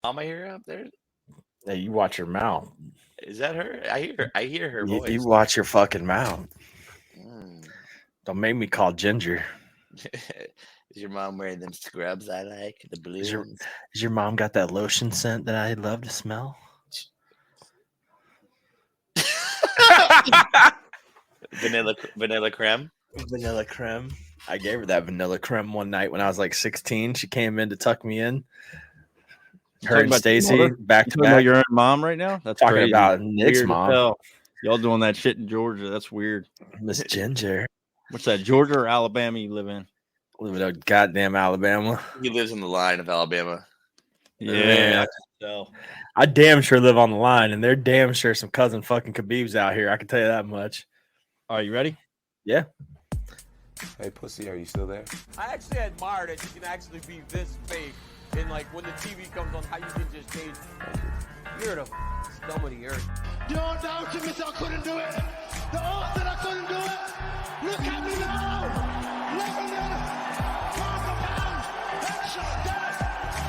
Mama here up there? Hey, you watch your mouth. Is that her? I hear her voice. You watch your fucking mouth. Mm. Don't make me call Ginger. Is your mom wearing them scrubs I like? The blue Is ones? your mom got that lotion scent that I love to smell? Vanilla creme? Vanilla creme. I gave her that vanilla creme one night when I was like 16. She came in to tuck me in. Her and Stacy back to talking about back. your own mom right now? That's Talking crazy. about Nick's Weird as mom. hell. Y'all doing that shit in Georgia. That's weird. Miss Ginger. What's that, Georgia or Alabama you live in? Live in goddamn Alabama. He lives on the line of Alabama. Yeah. I damn sure live on the line, and they're damn sure some cousin fucking Khabibs out here. I can tell you that much. Are you ready? Yeah. Hey, pussy, are you still there? I actually admire that you can actually be this fake. And like when the TV comes on, how you can just change. You're the scum of the earth. You don't doubt me, I couldn't do it. The odds that I couldn't do it. Look at me now. Lebanon, headshot,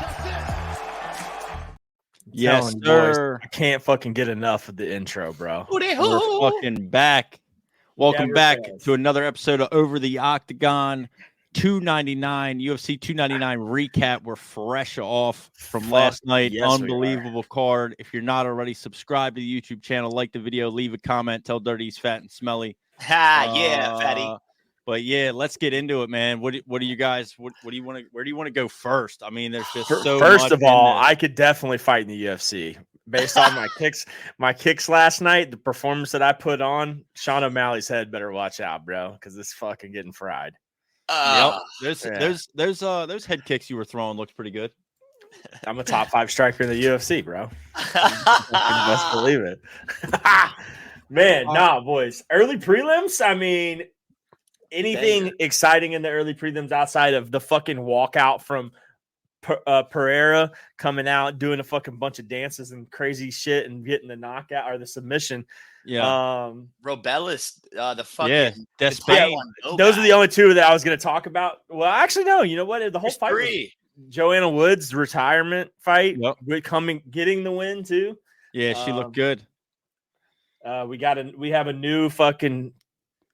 that's it. Yes, sir. I can't fucking get enough of the intro, bro. We're fucking back. Welcome back to another episode of Over the Octagon 299 UFC 299 recap. We're fresh off from last night. Yes, unbelievable card. If you're not already subscribed to the YouTube channel, like the video, leave a comment, tell Dirty he's fat and smelly. Yeah, fatty. But yeah, let's get into it, man. What do you guys? What do you want to? Where do you want to go first? I mean, there's just so first much of all, I could definitely fight in the UFC based on my kicks last night. The performance that I put on, Sean O'Malley's head better watch out, bro, because it's fucking getting fried. Those head kicks you were throwing looked pretty good. I'm a top 5 striker in the UFC, bro. Best believe it. Man, nah, boys. Early prelims. I mean, anything exciting in the early prelims outside of the fucking walkout from Poirier coming out, doing a fucking bunch of dances and crazy shit and getting the knockout or the submission. Yeah. Robellis, the fucking Despain. Those are the only two that I was going to talk about. Well, actually, no. You know what? The whole fight was Joanna Woods' retirement fight, getting the win too. Yeah, she looked good. We have a new fucking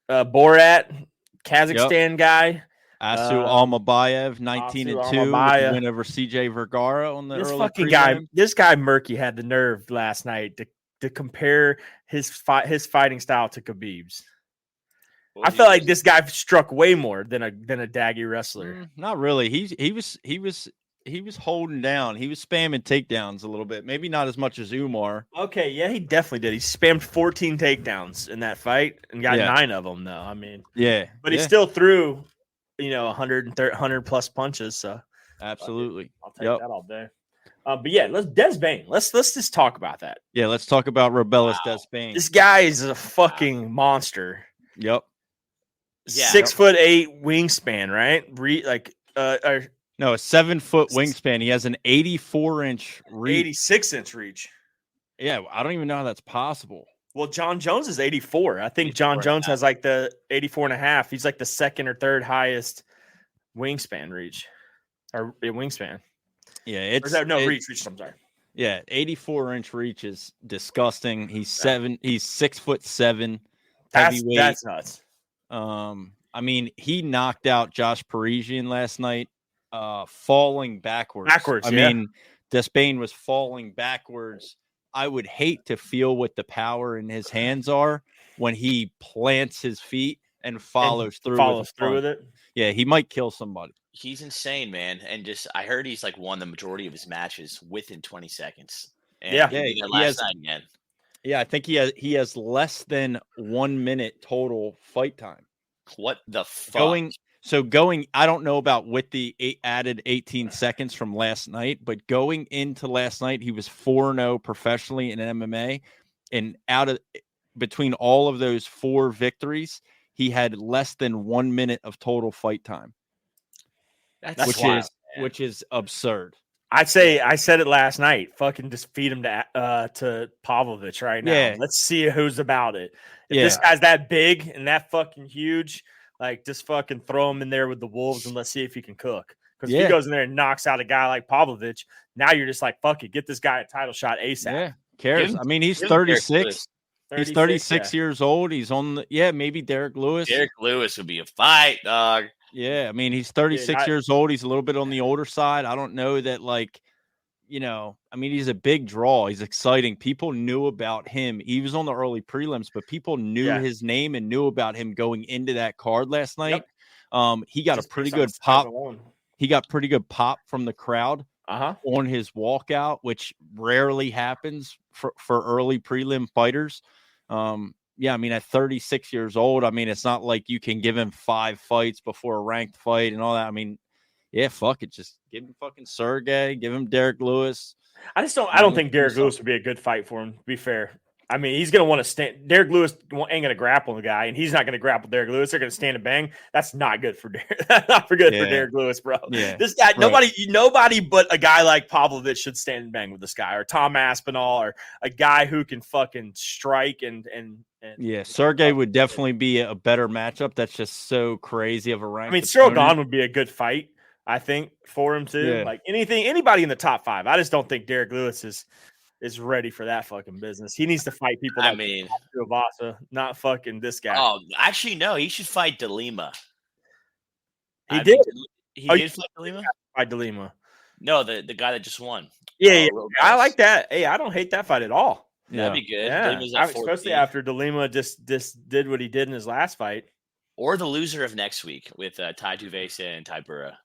Borat Kazakhstan guy. Asu Almabayev, 19-2, win over CJ Vergara on the early fucking guy. This guy Murky had the nerve last night to compare his fighting style to Khabib's. I felt like this guy struck way more than a daggy wrestler. Not really. He was holding down. He was spamming takedowns a little bit. Maybe not as much as Umar. Okay, yeah, he definitely did. He spammed 14 takedowns in that fight and got 9 of them, though. I mean, but he still threw, 100 plus punches. So absolutely, I'll take that all day. But yeah, Despain. Let's just talk about that. Yeah, let's talk about Robellis Despain. This guy is a fucking monster. Yep. 6'8" wingspan, right? No, a 7-foot wingspan. He has an 84-inch reach. 86-inch reach. Yeah, I don't even know how that's possible. Well, John Jones is 84. I think John Jones has like the 84 and a half. He's like the second or third highest wingspan reach. Or wingspan. Yeah, reach. I'm sorry. Yeah, 84-inch reach is disgusting. He's 6'7", heavyweight. That's nuts. I mean, he knocked out Josh Parisian last night, falling backwards. I mean, Despain was falling backwards. I would hate to feel what the power in his hands are when he plants his feet and follows through with it. Yeah, he might kill somebody. He's insane, man. And I heard he's like won the majority of his matches within 20 seconds. And last night again. Yeah, I think he has less than 1 minute total fight time. What the fuck? I don't know about with the added 18 seconds from last night, but going into last night, he was 4-0 professionally in MMA. And between all of those 4 victories, he had less than 1 minute of total fight time. Which is absurd. I said it last night. Fucking just feed him to Pavlovich right now. Yeah. Let's see who's about it. If this guy's that big and that fucking huge, like just fucking throw him in there with the wolves and let's see if he can cook. Because if he goes in there and knocks out a guy like Pavlovich, now you're just like, fuck it, get this guy a title shot ASAP. Yeah, cares. I mean, he's 36. He's 36 years old. He's on the maybe Derek Lewis. Derek Lewis would be a fight, dog. Yeah, I mean, he's 36 years old. He's a little bit on the older side. I don't know that, like, I mean, he's a big draw. He's exciting. People knew about him. He was on the early prelims, but people knew his name and knew about him going into that card last night. He got a pretty good pop. He got pretty good pop from the crowd on his walkout, which rarely happens for early prelim fighters. Yeah, I mean, at 36 years old, I mean, it's not like you can give him 5 fights before a ranked fight and all that. I mean, yeah, fuck it. Just give him fucking Sergey, give him Derek Lewis. I don't think Derek Lewis would be a good fight for him, to be fair. I mean, he's going to want to stand. Derek Lewis ain't going to grapple the guy, and he's not going to grapple Derek Lewis. They're going to stand and bang. That's not good for Derek. Not for Derek Lewis, bro. Yeah. This guy, nobody but a guy like Pavlovich should stand and bang with this guy, or Tom Aspinall, or a guy who can fucking strike and yeah, Sergey would definitely be a better matchup. That's just so crazy of a rank. I mean, Cyril Gahn would be a good fight, I think, for him too. Yeah. Like anybody in the top 5. I just don't think Derek Lewis is ready for that fucking business. He needs to fight people. I mean, Avasa, not fucking this guy. Oh, actually, no. He should fight DeLima. He did. He did fight DeLima. Fight DeLima. No, the guy that just won. Yeah. I like that. Hey, I don't hate that fight at all. That'd be good. Yeah. Especially after DeLima just did what he did in his last fight. Or the loser of next week with Tai Tuivasa and Tai Burra.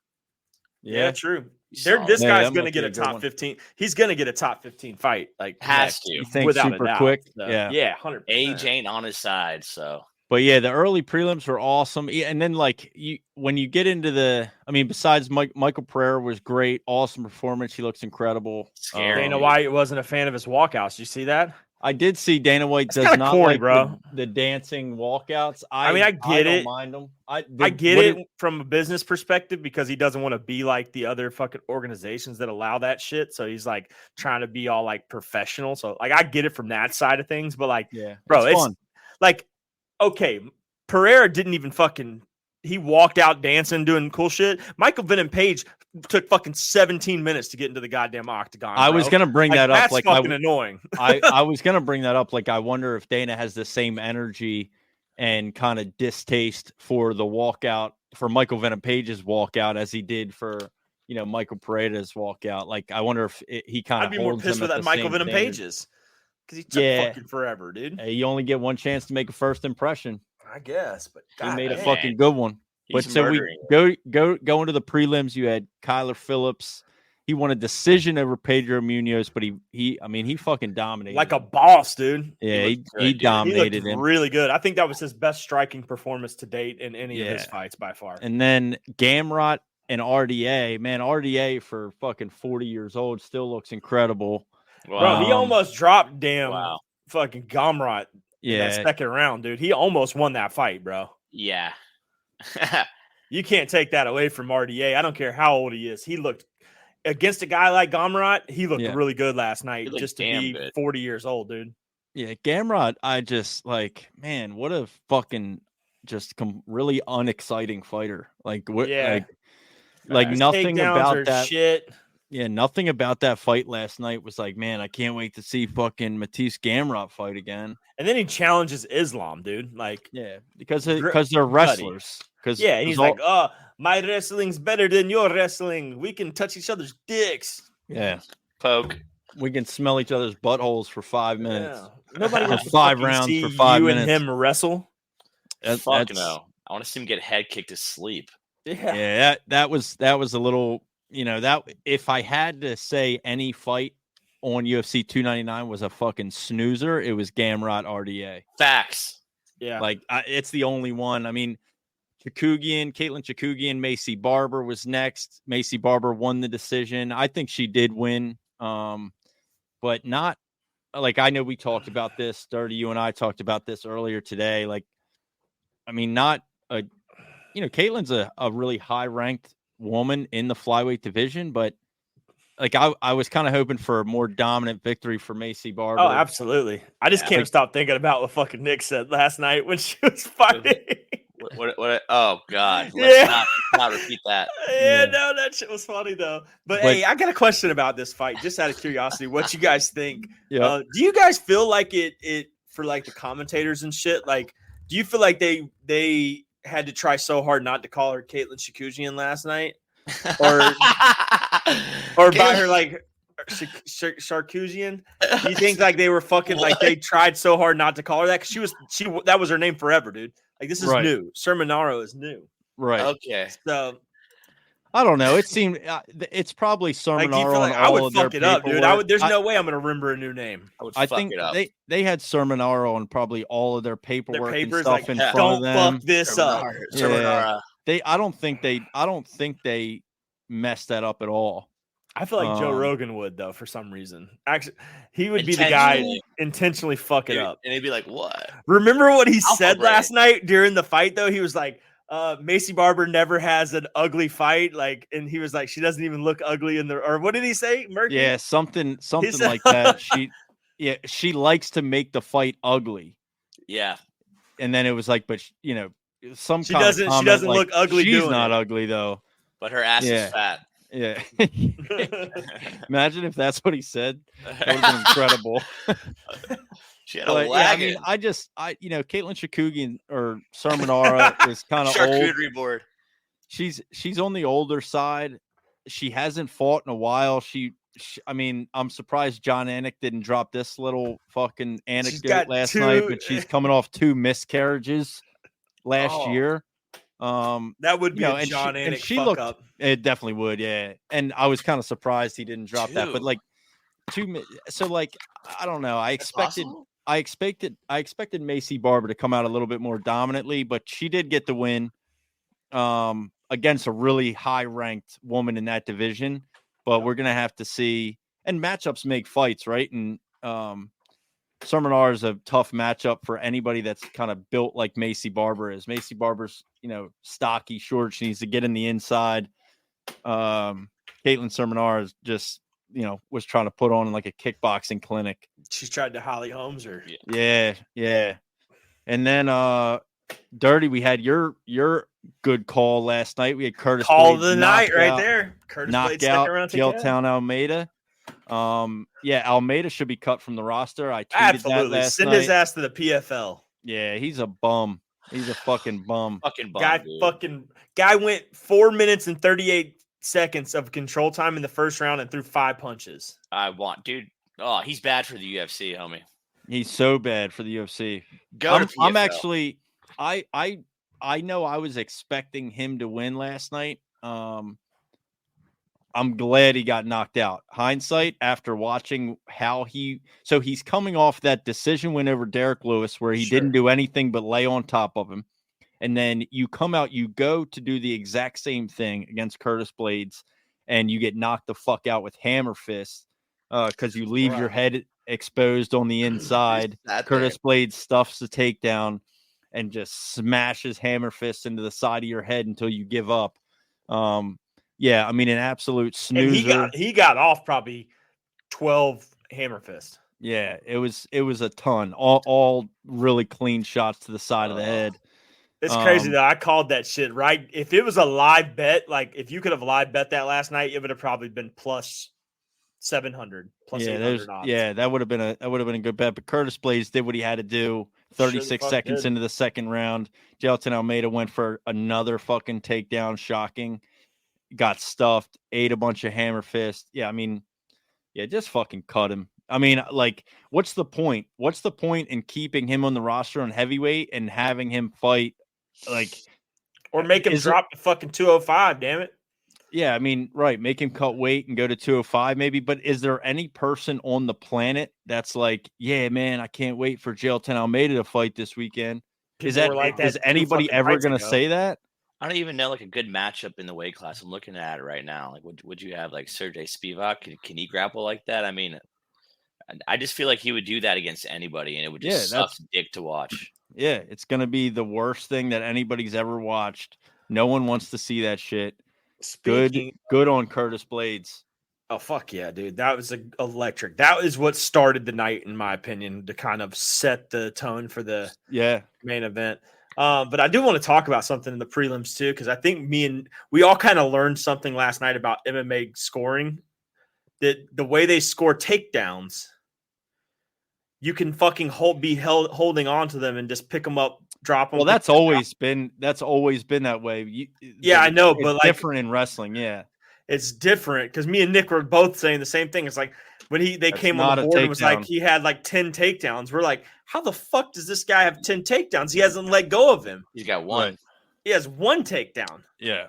Yeah, true. This guy's going to get a top 15. He's going to get a top 15 fight. Like, has to. You think super quick? So, yeah, 100%. Age ain't on his side, so. But yeah, the early prelims were awesome. And then, like, when you get into besides Michael Pereira was great, awesome performance. He looks incredible. Scary. Dana White wasn't a fan of his walkouts. You see that? I did see Dana White does not corny, like bro. The dancing walkouts. I get I it. don't mind them. I get it from a business perspective because he doesn't want to be like the other fucking organizations that allow that shit. So he's like trying to be all like professional. So like I get it from that side of things, but like, bro, it's fun. Like, okay, Pereira didn't even fucking. He walked out dancing, doing cool shit. Michael Venom Page took fucking 17 minutes to get into the goddamn octagon. I was gonna bring that up. That's like fucking annoying. I was gonna bring that up. Like, I wonder if Dana has the same energy and kind of distaste for the walkout for Michael Venom Page's walkout as he did for Michael Pereira's walkout. Like, I wonder if he kind of. I'd be more pissed with that Michael Venom Page's because he took fucking forever, dude. Hey, you only get one chance to make a first impression. I guess, but God, he made a fucking good one. But so we go into the prelims. You had Kyler Phillips. He won a decision over Pedro Munoz, but he fucking dominated like a boss, dude. Yeah, he dominated him. Really good. I think that was his best striking performance to date in any of his fights by far. And then Gamrot and RDA, man, RDA for fucking 40 years old still looks incredible. Wow. Bro, he almost dropped fucking Gamrot. That second round, dude. He almost won that fight, bro. Yeah. You can't take that away from RDA. I don't care how old he is. He looked against a guy like Gamrot. He looked really good last night just to be 40 years old, dude. Yeah, Gamrot, I just man, what a fucking really unexciting fighter. Like what? Yeah. Like nothing about that shit. Yeah, nothing about that fight last night was like, man, I can't wait to see fucking Matisse Gamrot fight again. And then he challenges Islam, dude. Like, because they're wrestlers. And he's like, my wrestling's better than your wrestling. We can touch each other's dicks. Yeah, poke. We can smell each other's buttholes for 5 minutes. Yeah. Nobody wants to 5 rounds for 5 minutes. And him wrestle. Fuck no. I want to see him get head kicked to sleep. Yeah, that was a little. That if I had to say any fight on UFC 299 was a fucking snoozer, it was Gamrot RDA. Facts. Yeah. Like, it's the only one. I mean, Caitlin Chookagian, Macy Barber was next. Macy Barber won the decision. I think she did win. But not like, I know we talked about this, Dirty. You and I talked about this earlier today. Like, I mean, not a, Caitlin's a really high ranked woman in the flyweight division, but like I was kind of hoping for a more dominant victory for Macy Barber. Oh, absolutely. I just can't stop thinking about what fucking Nick said last night when she was fighting. What? Oh God! Yeah. Let's not repeat that. Yeah, no, that shit was funny though. But hey, I got a question about this fight, just out of curiosity. What you guys think? Yeah. Do you guys feel like it for like the commentators and shit? Like, do you feel like they had to try so hard not to call her Caitlin Shakujian last night, or by her like Sharkuzian? Do you think like they were fucking like they tried so hard not to call her that? Because that was her name forever, dude. Like this is new. Sermonaro is new. Right. Okay. So I don't know. It seemed it's probably Sermonaro like, on all I would of their fuck it up, dude. paperwork. There's no way I'm gonna remember a new name. I think they had Sermonaro on probably all of their paperwork and stuff like, in front don't of them. Fuck this up. Yeah. I don't think they messed that up at all. I feel like Joe Rogan would though for some reason. Actually, he would be the guy intentionally fuck it up, and he'd be like, "What?" Remember what he said last night during the fight though? He was like, Macy Barber never has an ugly fight, like, and he was like, she doesn't even look ugly in the, or what did he say? Murky? Yeah, something like that. She likes to make the fight ugly. Yeah, and then it was like, but she doesn't like, look ugly. She's not ugly though, but her ass is fat. Yeah. Imagine if that's what he said. That would have been incredible. She had a wagon. I mean, Caitlin Shakugian or Sermonaro is kind of charcuterie board. She's on the older side. She hasn't fought in a while. I mean, I'm surprised John Anik didn't drop this little fucking anecdote last night, but she's coming off 2 miscarriages last year. That would be a John Anik fuck up. It definitely would, yeah. And I was kind of surprised he didn't drop that, but like 2. So like, I don't know. I expected Macy Barber to come out a little bit more dominantly, but she did get the win against a really high-ranked woman in that division. But we're gonna have to see. And matchups make fights, right? And Sermonaro is a tough matchup for anybody that's kind of built like Macy Barber is. Macy Barber's, stocky, short. She needs to get in the inside. Caitlin Sermonaro is just, was trying to put on like a kickboxing clinic. She's tried to Holly Holmes her. Yeah. And then Dirty, we had your good call last night. We had Curtis call Blades of the night right there. Curtis knocked out Jailtown Almeida. Almeida should be cut from the roster. I tweeted that last Send night. his ass to the PFL. Yeah, he's a bum. He's a fucking bum. Fucking bum. Guy went 4 minutes and 38 seconds of control time in the first round and threw 5 punches. Dude. Oh, he's bad for the UFC, homie. He's so bad for the UFC. I'm actually. I know I was expecting him to win last night. I'm glad he got knocked out. Hindsight, after watching he's coming off that decision win over Derek Lewis where he didn't do anything but lay on top of him. And then you go to do the exact same thing against Curtis Blades and you get knocked the fuck out with hammer fists because you leave your head exposed on the inside. Curtis Blades stuffs the takedown and just smashes hammer fists into the side of your head until you give up. Yeah, I mean, an absolute snoozer. And he got off probably 12 hammer fists. Yeah, it was a ton. All really clean shots to the side of the head. It's crazy though. I called that shit right. If it was a live bet, like if you could have live bet that last night, it would have probably been plus 700, plus 800 odds. Yeah, that would have been a good bet. But Curtis Blades did what he had to do. 36 seconds into the second round, Jailton Almeida went for another fucking takedown. Shocking. Got stuffed, ate a bunch of hammer fists. Yeah, I mean, just fucking cut him. I mean, like, what's the point? What's the point in keeping him on the roster on heavyweight and having him fight, like, or make him drop to fucking 205? Damn it. Yeah, I mean, right. Make him cut weight and go to 205 maybe. But is there any person on the planet that's like, yeah, man, I can't wait for Jailton Almeida to fight this weekend? Is anybody ever going to say that? I don't even know like a good matchup in the weight class. I'm looking at it right now. Like, would you have like Sergey Spivak? Can he grapple like that? I mean, I just feel like he would do that against anybody, and it would just suck dick to watch. Yeah, it's gonna be the worst thing that anybody's ever watched. No one wants to see that shit. Good on Curtis Blades. Oh fuck yeah, dude! That was electric. That is what started the night, in my opinion, to kind of set the tone for the main event. But I do want to talk about something in the prelims too, because I think we all kind of learned something last night about MMA scoring. That the way they score takedowns, you can fucking holding on to them and just pick them up, drop them. Well, that's always been that way. I know, but like different in wrestling. Yeah, it's different because me and Nick were both saying the same thing. It's like when they came on the board and was like he had like 10 takedowns. We're like, how the fuck does this guy have 10 takedowns? He hasn't let go of him. He's got one. Right. He has one takedown. Yeah.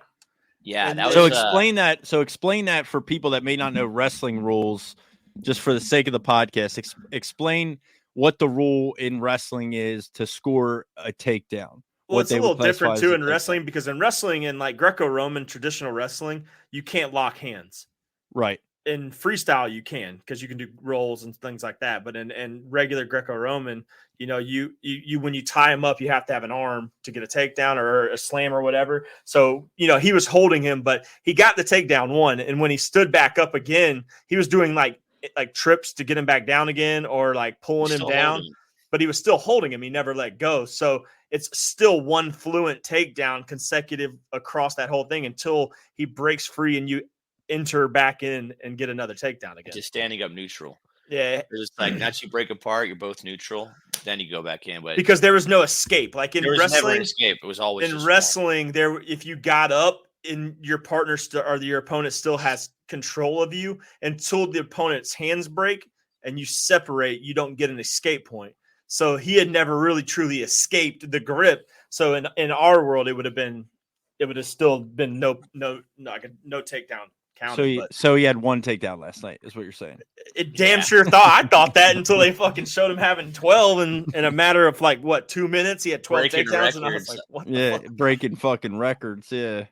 Yeah. So explain that. So explain that for people that may not know wrestling rules, just for the sake of the podcast. Explain what the rule in wrestling is to score a takedown. Well, it's a little different too in wrestling, because in wrestling, in like Greco-Roman traditional wrestling, you can't lock hands. Right. In freestyle, you can, because you can do rolls and things like that. But in regular Greco-Roman, you when you tie him up, you have to have an arm to get a takedown or a slam or whatever. So, he was holding him, but he got the takedown one. And when he stood back up again, he was doing like trips to get him back down again, or like pulling him down. But he was still holding him. He never let go. So it's still one fluent takedown consecutive across that whole thing until he breaks free and you enter back in and get another takedown again. Just standing up neutral. Yeah. It's like once you break apart, you're both neutral. Then you go back in. But because there was no escape. Like in wrestling, never an escape. It was always in wrestling. If you got up, and your partner or your opponent still has control of you until the opponent's hands break and you separate, you don't get an escape point. So he had never really truly escaped the grip. So in our world, it would have still been no takedown counted. So he had one takedown last night, is what you're saying. It damn sure I thought that until they fucking showed him having 12 in a matter of 2 minutes. He had 12 takedowns, records. And I was like, what the fuck? Breaking fucking records, yeah.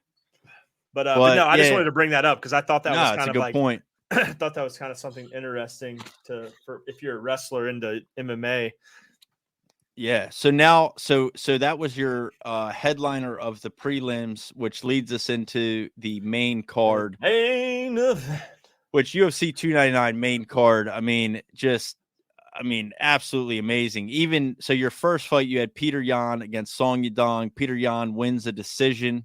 But no, I just wanted to bring that up because I thought that was kind of a good point. I thought that was kind of something interesting for if you're a wrestler into MMA. Yeah. So now, so that was your headliner of the prelims, which leads us into the main card. Which UFC 299 main card. Absolutely amazing. Even so, your first fight, you had Peter Yan against Song Yadong. Peter Yan wins a decision.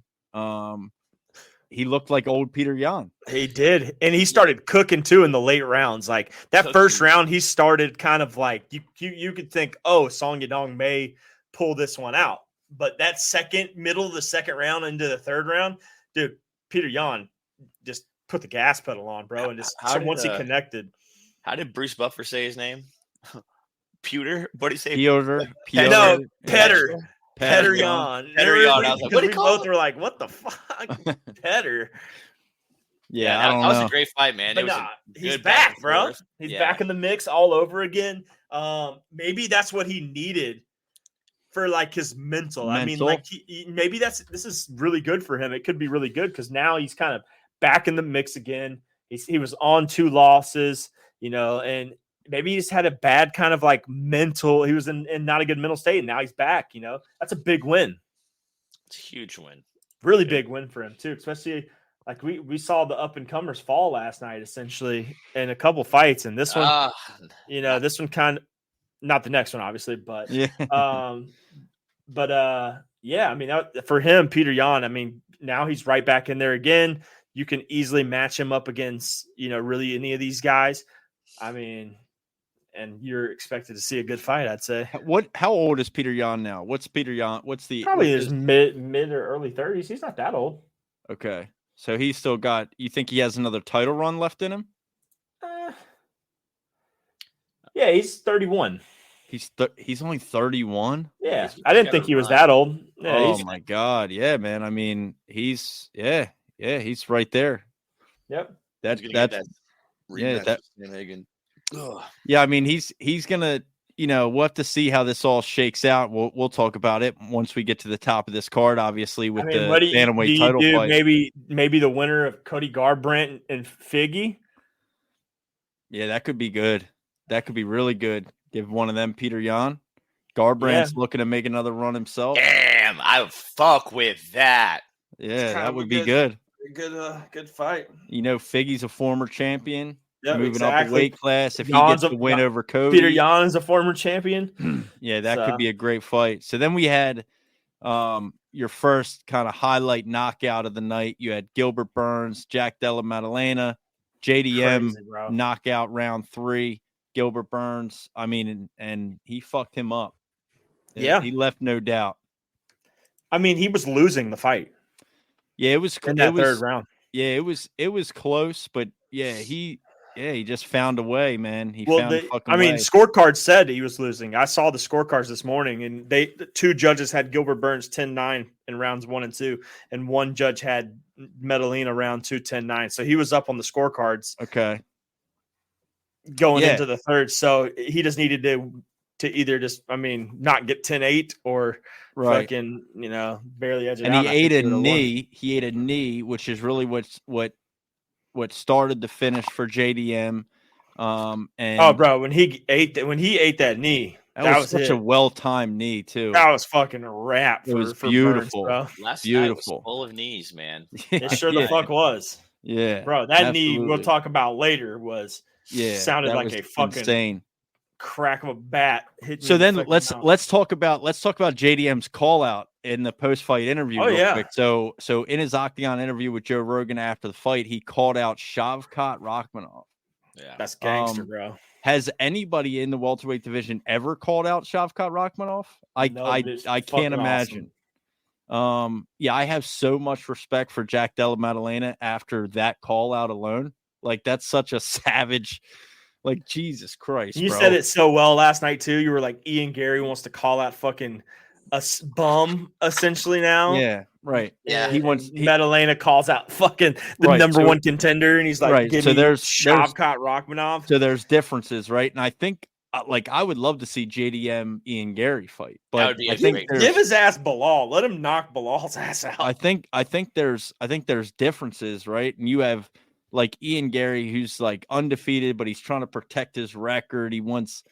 He looked like old Peter Yan. He did. And he started cooking too in the late rounds. Like that first round, he started kind of like you could think, oh, Song Yadong may pull this one out. But that middle of the second round into the third round, dude, Peter Yan just put the gas pedal on, bro. And just once he connected. How did Bruce Buffer say his name? Pewter? What did he say? Peter. No, Petter. Petter Yan. I was like, we both were like, what the fuck? Petter. Yeah, that was a great fight, man. But he's back, bro. He's back in the mix all over again. Maybe that's what he needed for his mental. I mean, maybe this is really good for him. It could be really good because now he's kind of back in the mix again. He was on 2 losses, and maybe he's had a bad kind of mental. He was in not a good mental state, and now he's back. That's a big win. It's a huge win. Really big win for him too, especially we saw the up and comers fall last night, essentially in a couple fights, and this one, this one kind of not the next one, obviously, but yeah. For him, Peter Yan. Now he's right back in there again. You can easily match him up against really any of these guys. And you're expected to see a good fight, I'd say. How old is Peter Yan now? What's Peter Yan? Probably his mid or early 30s. He's not that old. Okay. So he's still got, you think he has another title run left in him? Yeah, he's 31. He's only 31? Yeah. I didn't think he was that old. Yeah, oh my God. Yeah, man. He's right there. Yep. That's Hagen. Yeah, he's gonna, we'll have to see how this all shakes out. We'll talk about it once we get to the top of this card, obviously, with the bantamweight title fight. Maybe the winner of Cody Garbrandt and Figgy. Yeah, that could be good. That could be really good. Give one of them Peter Yan. Garbrandt's looking to make another run himself. Damn, I fuck with that. Yeah, that would be good. Good fight. Figgy's a former champion. Yep, moving up a weight class. If Jan's he gets the win over Cody. Peter Yan is a former champion. Yeah, that could be a great fight. So then we had Your first kind of highlight knockout of the night, you had Gilbert Burns, Jack Della Maddalena, JDM knockout round 3. Gilbert Burns, I mean, and he fucked him up. Yeah, he left no doubt. I mean, he was losing the fight. Yeah, it was in that third round. Yeah, it was close, but he just found a way, man. He found a fucking way. Scorecards said he was losing. I saw the scorecards this morning, and the 2 judges had Gilbert Burns 10-9 in rounds 1 and 2, and 1 judge had Medellin round 2 10-9. So he was up on the scorecards. Okay. Going into the third, so he just needed to either not get 10-8 or fucking barely edge it out. And he ate a knee. He ate a knee, which is really what started the finish for JDM. And when he ate that knee, that was such a well-timed knee too. That was fucking a wrap. It was beautiful, Burns, bro. Last night was full of knees, man. It sure the fuck was. Yeah, bro. That knee we'll talk about later was sounded like a fucking insane crack of a bat. So then let's talk about JDM's call out in the post-fight interview. Quick. So in his Octagon interview with Joe Rogan after the fight, he called out Shavkat Rakhmonov. Yeah, that's gangster, bro. Has anybody in the welterweight division ever called out Shavkat Rakhmonov? I can't imagine. Awesome. I have so much respect for Jack Della Maddalena after that call out alone. Like, that's such a savage. Like, Jesus Christ, you bro. said it so well last night too. You were like, Ian Gary wants to call out fucking a bum essentially now. Yeah, right. Yeah, Maddalena calls out fucking the number 1 contender, and he's like, so there's Shavkat Rakhmonov. So there's differences, right? And I think I would love to see JDM Ian Gary fight, but I think give his ass Bilal. Let him knock Bilal's ass out. I think there's differences, right? And you have like Ian Gary, who's like undefeated, but he's trying to protect his record. He wants,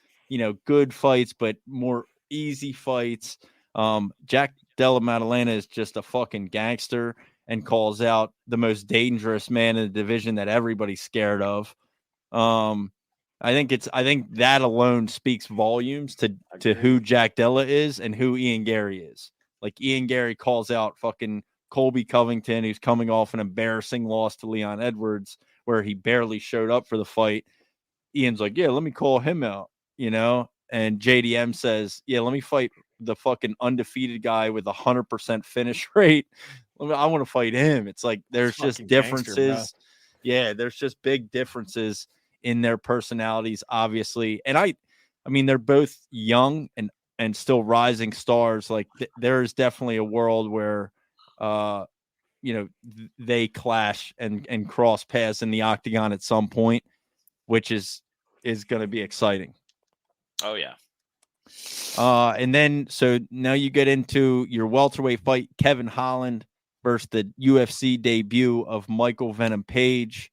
good fights, but more easy fights. Jack Della Maddalena is just a fucking gangster and calls out the most dangerous man in the division that everybody's scared of. I think that alone speaks volumes to who Jack Della is and who Ian Gary is. Like, Ian Gary calls out fucking Colby Covington, who's coming off an embarrassing loss to Leon Edwards, where he barely showed up for the fight. Ian's like, yeah, let me call him out, and JDM says, yeah, let me fight the fucking undefeated guy with 100% finish rate. I want to fight him. It's like, there's just differences. There's just big differences in their personalities, obviously. And I mean, they're both young and still rising stars. Like, there is definitely a world where, they clash and cross paths in the octagon at some point, which is going to be exciting. Oh yeah. And then, so now you get into your welterweight fight, Kevin Holland versus the UFC debut of Michael Venom Page.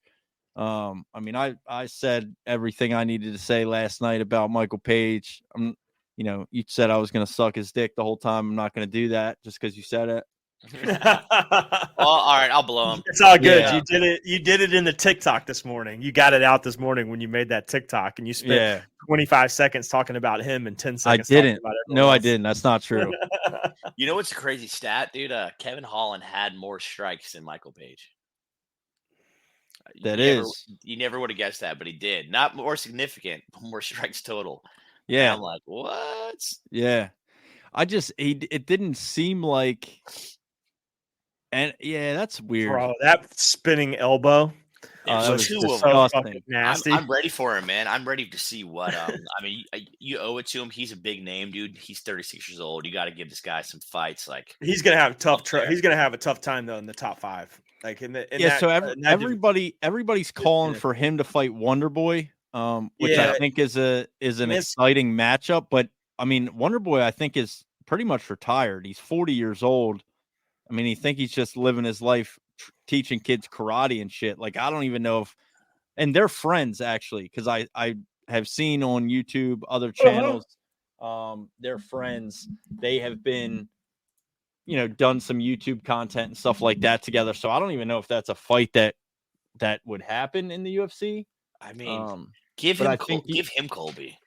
I mean, I said everything I needed to say last night about Michael Page. You said I was going to suck his dick the whole time. I'm not going to do that just because you said it. Well, all right, I'll blow him. It's all good. Yeah. You did it in the TikTok this morning. You got it out this morning when you made that TikTok, and you spent 25 seconds talking about him and 10 seconds. I didn't. No, I didn't. That's not true. You know what's a crazy stat, dude? Kevin Holland had more strikes than Michael Page. You never would have guessed that, but he did. Not more significant, but more strikes total. Yeah. And I'm like, what? Yeah. It didn't seem like. And that's weird. Bro, that spinning elbow. That was disgusting. Nasty. I'm ready for him, man. I'm ready to see what. I mean, you owe it to him. He's a big name, dude. He's 36 years old. You got to give this guy some fights. Like, he's gonna have he's gonna have a tough time though in the top 5. Like everybody's calling for him to fight Wonder Boy, which I think is an exciting matchup. But I mean, Wonder Boy, I think, is pretty much retired. He's 40 years old. I mean, he's just living his life teaching kids karate and shit. Like, I don't even know and they're friends actually, because I have seen on YouTube other channels, they're friends. They have been, done some YouTube content and stuff like that together. So I don't even know if that's a fight that would happen in the UFC. I mean, give him Colby.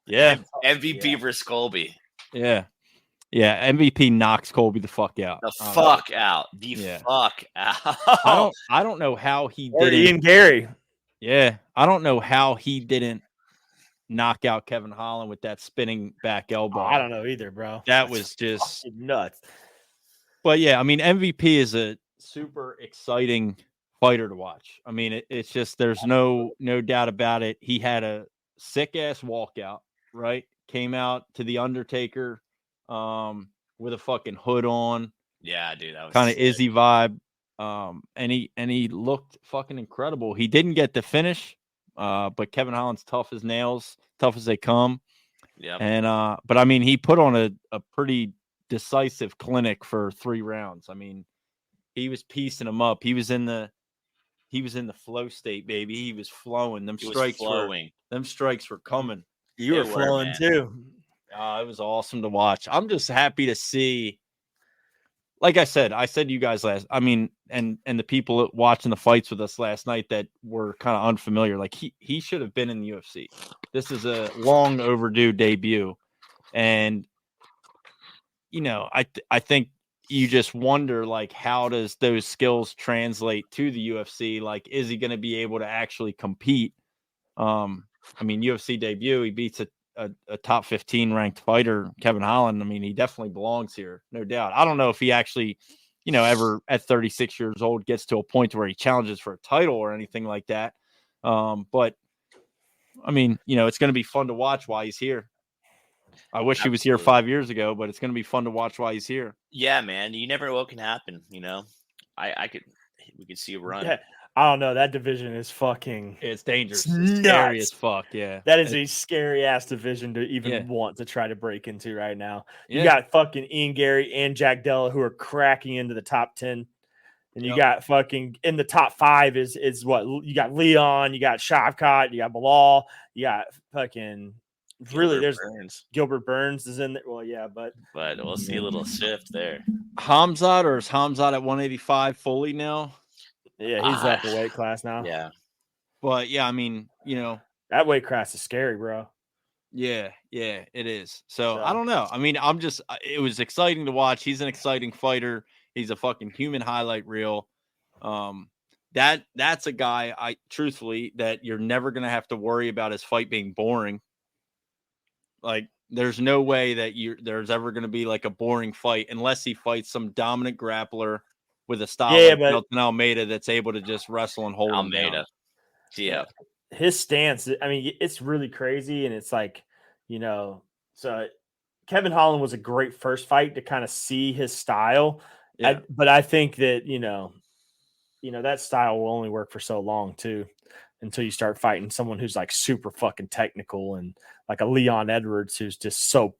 Yeah, MVP versus Colby. Yeah. Yeah, MVP knocks Colby the fuck out. The fuck out. I don't know how he or didn't. Ian Gary. Yeah, I don't know how he didn't knock out Kevin Holland with that spinning back elbow. I don't know either, bro. That was just nuts. But yeah, I mean, MVP is a super exciting fighter to watch. I mean, it's just there's no doubt about it. He had a sick ass walkout, right? Came out to the Undertaker with a fucking hood on. Yeah, dude, that was kind of Izzy vibe. And he looked fucking incredible. He didn't get the finish, but Kevin Holland's tough as nails, tough as they come. Yeah. And but I mean, he put on a pretty decisive clinic for 3 rounds. I mean, he was piecing them up. He was in the flow state, baby. He was flowing. Them strikes were coming. You were flowing too. It was awesome to watch. I'm just happy to see. Like I said to you guys and the people watching the fights with us last night that were kind of unfamiliar. Like he should have been in the UFC. This is a long overdue debut. And, I think you just wonder, like, how does those skills translate to the UFC? Like, is he going to be able to actually compete? UFC debut, he beats a top 15 ranked fighter, Kevin Holland. I mean, he definitely belongs here, no doubt. I don't know if he actually, ever at 36 years old gets to a point where he challenges for a title or anything like that. But I mean, it's going to be fun to watch while he's here. I wish he was here 5 years ago, but it's going to be fun to watch while he's here. Yeah, man. You never know what can happen. We could see a run. Yeah. I don't know. That division is fucking. It's dangerous. It's scary as fuck. Yeah. That is a scary ass division to even want to try to break into right now. You got fucking Ian Gary and Jack Della who are cracking into the top 10. And you got fucking in the top 5 is what you got Leon, you got Shavkat, you got Bilal, you got fucking Gilbert Burns is in there. Well, yeah, but we'll see a little shift there. Hamzat, or is Hamzat at 185 fully now? Yeah, he's up a weight class now. Yeah. But yeah, I mean, that weight class is scary, bro. Yeah, it is. So I don't know. I mean, it was exciting to watch. He's an exciting fighter. He's a fucking human highlight reel. That's a guy truthfully that you're never gonna have to worry about his fight being boring. Like, there's no way that there's ever going to be like a boring fight unless he fights some dominant grappler with a style like Milton Almeida that's able to just wrestle and hold him down. Yeah. His stance, I mean, it's really crazy. And it's like, so Kevin Holland was a great first fight to kind of see his style. Yeah. But I think that, that style will only work for so long too, until you start fighting someone who's like super fucking technical and like a Leon Edwards who's just so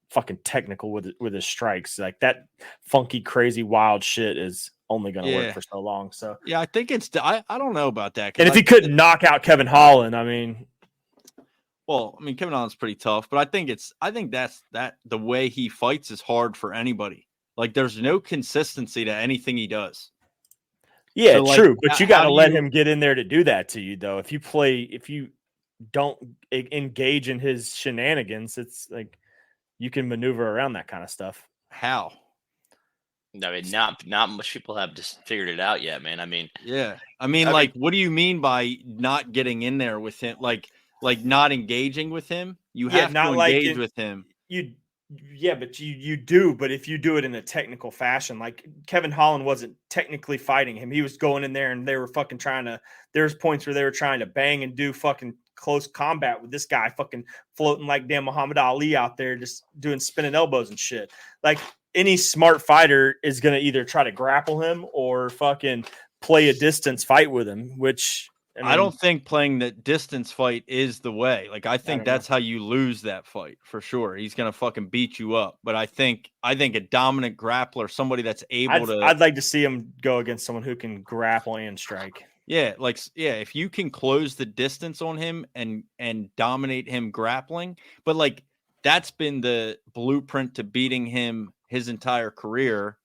fucking technical with his strikes. Like that funky, crazy, wild shit is only going to work for so long. So yeah, I think I don't know about that. And if he couldn't knock out Kevin Holland, I mean, Kevin Holland's pretty tough, but I think that's the way he fights is hard for anybody. Like there's no consistency to anything he does. Yeah, so, true. But you got to let him get in there to do that to you, though. If you don't engage in his shenanigans, it's like you can maneuver around that kind of stuff. How? I mean, not much people have just figured it out yet, man. I mean, yeah. I mean, what do you mean by not getting in there with him? Like not engaging with him? You have to engage with him. Yeah, but you do. But if you do it in a technical fashion, like Kevin Holland wasn't technically fighting him. He was going in there and they were fucking there's points where they were trying to bang and do fucking close combat with this guy fucking floating like damn Muhammad Ali out there, just doing spinning elbows and shit. Like any smart fighter is going to either try to grapple him or fucking play a distance fight with him, which I don't think playing the distance fight is the way. Like, I think that's how you lose that fight for sure. He's going to fucking beat you up. But I think a dominant grappler, somebody that's able I'd like to see him go against someone who can grapple and strike. Yeah. If you can close the distance on him and dominate him grappling, but like that's been the blueprint to beating him his entire career.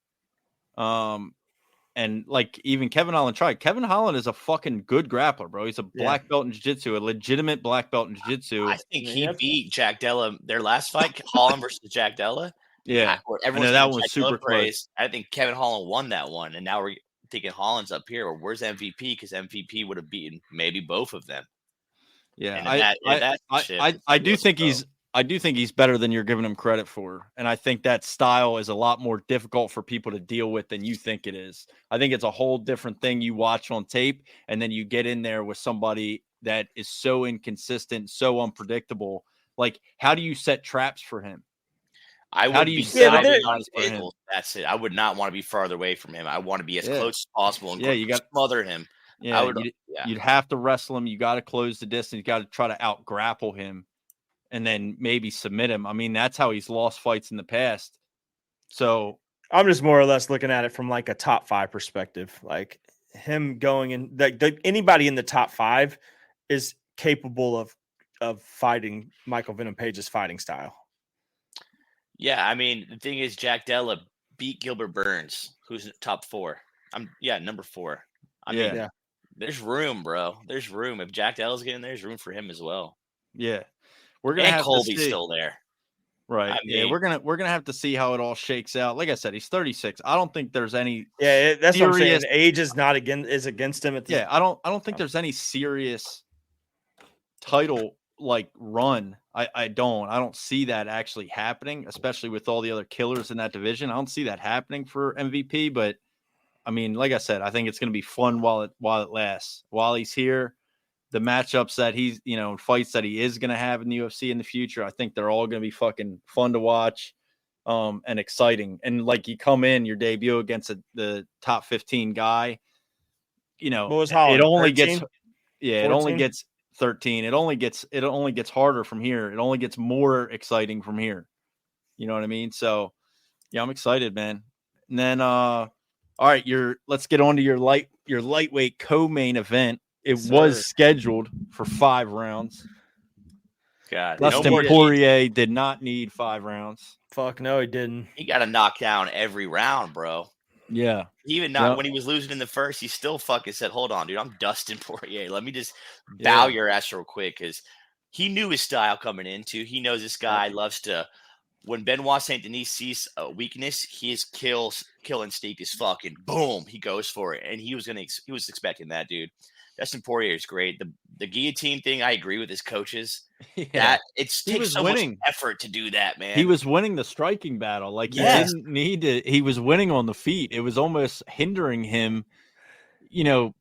And like even Kevin Holland tried. Kevin Holland is a fucking good grappler, bro. He's a black belt in jiu-jitsu, a legitimate black belt in jiu-jitsu. I think he beat Jack Della their last fight, Holland versus Jack Della. Yeah, everyone's that one was super close. I think Kevin Holland won that one, and now we're thinking Holland's up here. Or where's MVP? Because MVP would have beaten maybe both of them. Yeah, I do think he's better than you're giving him credit for, and I think that style is a lot more difficult for people to deal with than you think it is. I think it's a whole different thing you watch on tape, and then you get in there with somebody that is so inconsistent, so unpredictable. Like, how do you set traps for him? I would be diving on his ankles. That's it. I would not want to be farther away from him. I want to be as close as possible and you got smother him. Yeah, you'd have to wrestle him. You got to close the distance. You got to try to out grapple him, and then maybe submit him. I mean, that's how he's lost fights in the past. So I'm just more or less looking at it from like a top 5 perspective. Like him going in, anybody in the top 5 is capable of fighting Michael Venom Page's fighting style. Yeah, I mean, the thing is, Jack Della beat Gilbert Burns, who's top 4. Number 4. I mean, there's room, bro. There's room. If Jack Della's getting there, there's room for him as well. Yeah, we're gonna have Colby's to see. Still there, right? We're gonna have to see how it all shakes out. Like I said, he's 36. I don't think there's any. Yeah, that's what I'm saying. Age is not against him. I don't think there's any serious title like run. I don't see that actually happening, especially with all the other killers in that division. I don't see that happening for MVP, but I mean, like I said, I think it's going to be fun while it lasts. While he's here, the matchups that he's, fights that he is going to have in the UFC in the future, I think they're all going to be fucking fun to watch, and exciting. And like you come in your debut against the top 15 guy, what was Holland? It only 13? It only gets 13. It only gets harder from here. It only gets more exciting from here. You know what I mean? So yeah, I'm excited, man. And then, all right, let's get on to your lightweight co-main event. It was scheduled for 5 rounds. God, Dustin Poirier did not need 5 rounds. Fuck no, he didn't. He got to knock down every round, bro. Yeah. Even when he was losing in the first, he still fucking said, "Hold on, dude, I'm Dustin Poirier. Let me just bow your ass real quick," because he knew his style coming into. He knows this guy loves to. When Benoit Saint Denis sees a weakness, his kill instinct is fucking boom. He goes for it, and he was expecting that, dude. Dustin Poirier is great. The guillotine thing, I agree with his coaches. That takes so much effort to do that, man. He was winning the striking battle, like he didn't need to. He was winning on the feet. It was almost hindering him,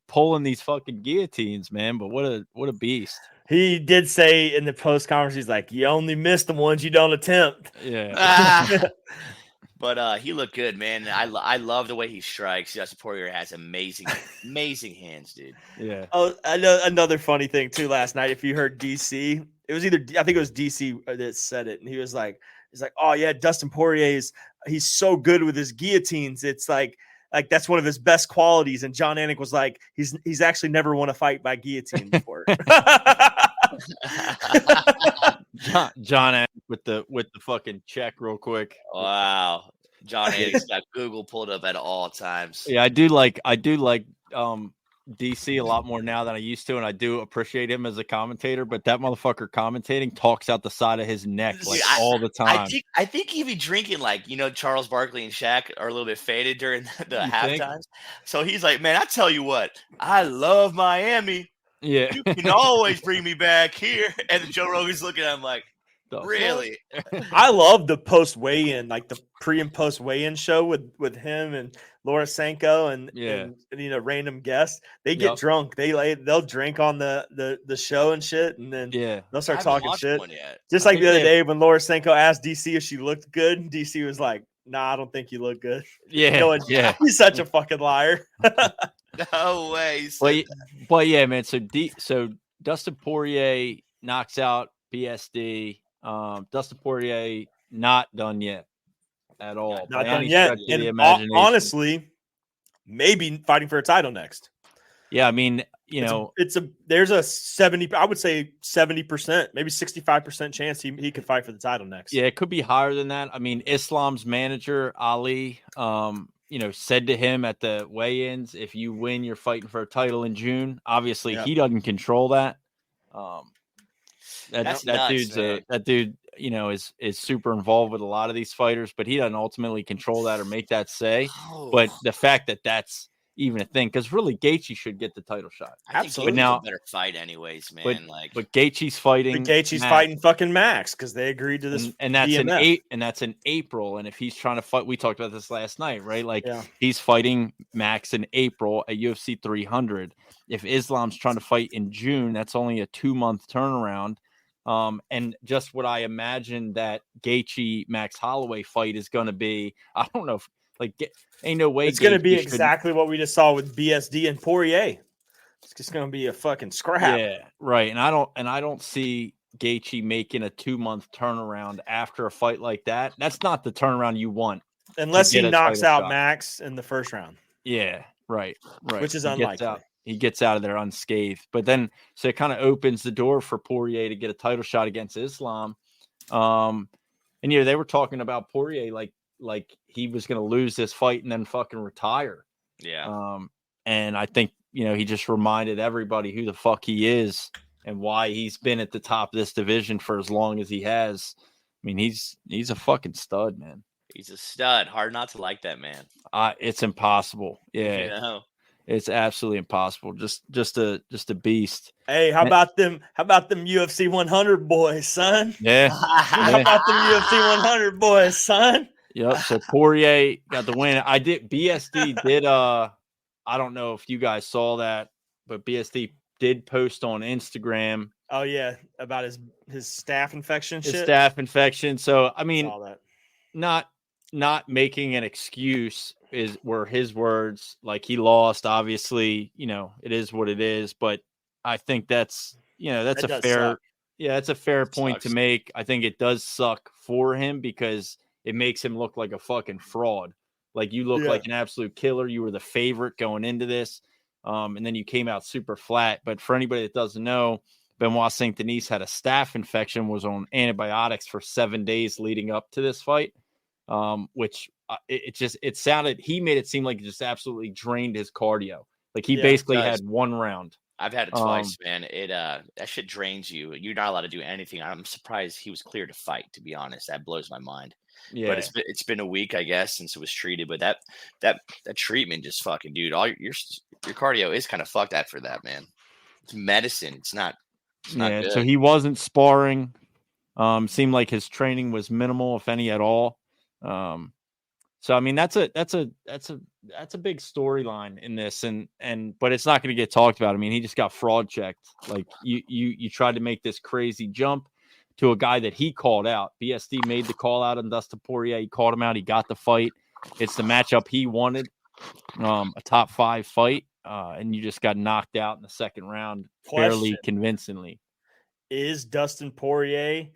pulling these fucking guillotines, man. But what a beast. He did say in the post conference, he's like, "You only miss the ones you don't attempt." Yeah. But he looked good, man. I love the way he strikes. Dustin Poirier has amazing hands, dude. Yeah. Oh, I know another funny thing too. Last night, if you heard DC, I think it was DC that said it, and he's like, "Oh yeah, Dustin Poirier he's so good with his guillotines. It's like that's one of his best qualities." And John Anik was like, "He's actually never won a fight by guillotine before." John Anik with the fucking check real quick. Wow. John Anik's got Google pulled up at all times. Yeah, I do like DC a lot more now than I used to, and I do appreciate him as a commentator, but that motherfucker commentating talks out the side of his neck all the time. I think he'd be drinking Charles Barkley and Shaq are a little bit faded during the half times. So he's like, "Man, I tell you what, I love Miami. Yeah. You can always bring me back here." And then Joe Rogan's looking at him like, really? I love the post weigh-in, like the pre and post weigh-in show with him and Laura Sanko and random guests. They get drunk. They'll drink on the show and shit, and then they'll start talking shit. Just like the other day when Laura Sanko asked DC if she looked good, DC was like, "Nah, I don't think you look good." Yeah, He's such a fucking liar. No way. But yeah, man. So Dustin Poirier knocks out BSD. Dustin Poirier not done yet at all. Not done yet. And honestly, maybe fighting for a title next. Yeah, I mean, there's a 70, I would say 70%, maybe 65% chance he could fight for the title next. Yeah, it could be higher than that. I mean, Islam's manager, Ali, said to him at the weigh-ins, if you win, you're fighting for a title in June. Obviously, he doesn't control that. That dude, is super involved with a lot of these fighters, but he doesn't ultimately control that or make that say. But the fact that that's even a thing, because really Gaethje should get the title shot. Absolutely, now a better fight, anyways, man. But Gaethje's fighting. Fighting fucking Max because they agreed to this, and that's in April. And if he's trying to fight, we talked about this last night, right? Like he's fighting Max in April at UFC 300. If Islam's trying to fight in June, that's only a 2-month turnaround. And just what I imagine that Gaethje Max Holloway fight is going to be, I don't know if. Ain't no way it's going to be exactly what we just saw with BSD and Poirier. It's just going to be a fucking scrap. Yeah, right. And I don't see Gaethje making a 2-month turnaround after a fight like that. That's not the turnaround you want, unless he knocks out Max in the first round. Yeah, right. Which is unlikely. He gets out of there unscathed. But then, so it kind of opens the door for Poirier to get a title shot against Islam. And they were talking about Poirier like he was going to lose this fight and then fucking retire. Yeah. And I think, he just reminded everybody who the fuck he is and why he's been at the top of this division for as long as he has. I mean, he's a fucking stud, man. He's a stud. Hard not to like that man. It's impossible. Yeah. It's absolutely impossible. Just a beast. Hey, how about them UFC 100 boys, son? Yeah. How about them UFC 100 boys, son? Yep. So Poirier got the win. BSD did I don't know if you guys saw that, but BSD did post on Instagram. Oh yeah, about his staph infection shit. Staph infection. So I mean, not making an excuse were his words. Like he lost, obviously, it is what it is, but I think that's a fair it's a fair point to make. I think it does suck for him because it makes him look like a fucking fraud. Like you look like an absolute killer. You were the favorite going into this. And then you came out super flat. But for anybody that doesn't know, Benoit Saint Denis had a staph infection, was on antibiotics for 7 days leading up to this fight. Which he made it seem like it just absolutely drained his cardio. Like he basically had one round. I've had it twice, man. It that shit drains you. You're not allowed to do anything. I'm surprised he was cleared to fight, to be honest. That blows my mind. Yeah. But it's been a week, I guess, since it was treated. But that treatment just fucking, dude, all your cardio is kind of fucked after that, man. It's medicine. It's not good. So he wasn't sparring. Seemed like his training was minimal, if any at all. So I mean that's a big storyline in this, but it's not going to get talked about. I mean, he just got fraud checked. Like you tried to make this crazy jump to a guy that he called out. BSD made the call out on Dustin Poirier. He called him out. He got the fight. It's the matchup he wanted, a top 5 fight, and you just got knocked out in the second round fairly convincingly. Is Dustin Poirier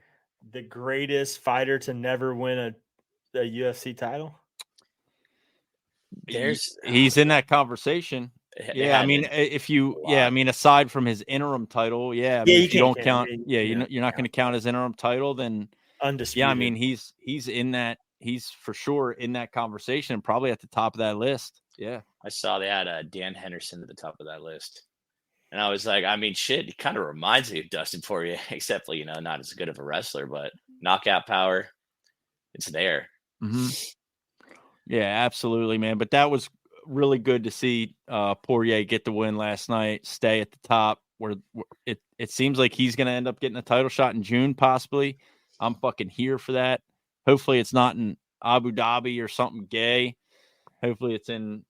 the greatest fighter to never win a UFC title? He's in that conversation. Yeah, I mean, aside from his interim title, if you don't count, you're not going to count his interim title, then undisputed. Yeah, I mean, he's in that. He's for sure in that conversation and probably at the top of that list. Yeah, I saw they had Dan Henderson at the top of that list, and I was like, I mean, shit, he kind of reminds me of Dustin Poirier, except for not as good of a wrestler, but knockout power, it's there. Mm-hmm. Yeah, absolutely, man. But that was really good to see Poirier get the win last night, stay at the top. Where it seems like he's going to end up getting a title shot in June, possibly. I'm fucking here for that. Hopefully, it's not in Abu Dhabi or something gay. Hopefully, it's in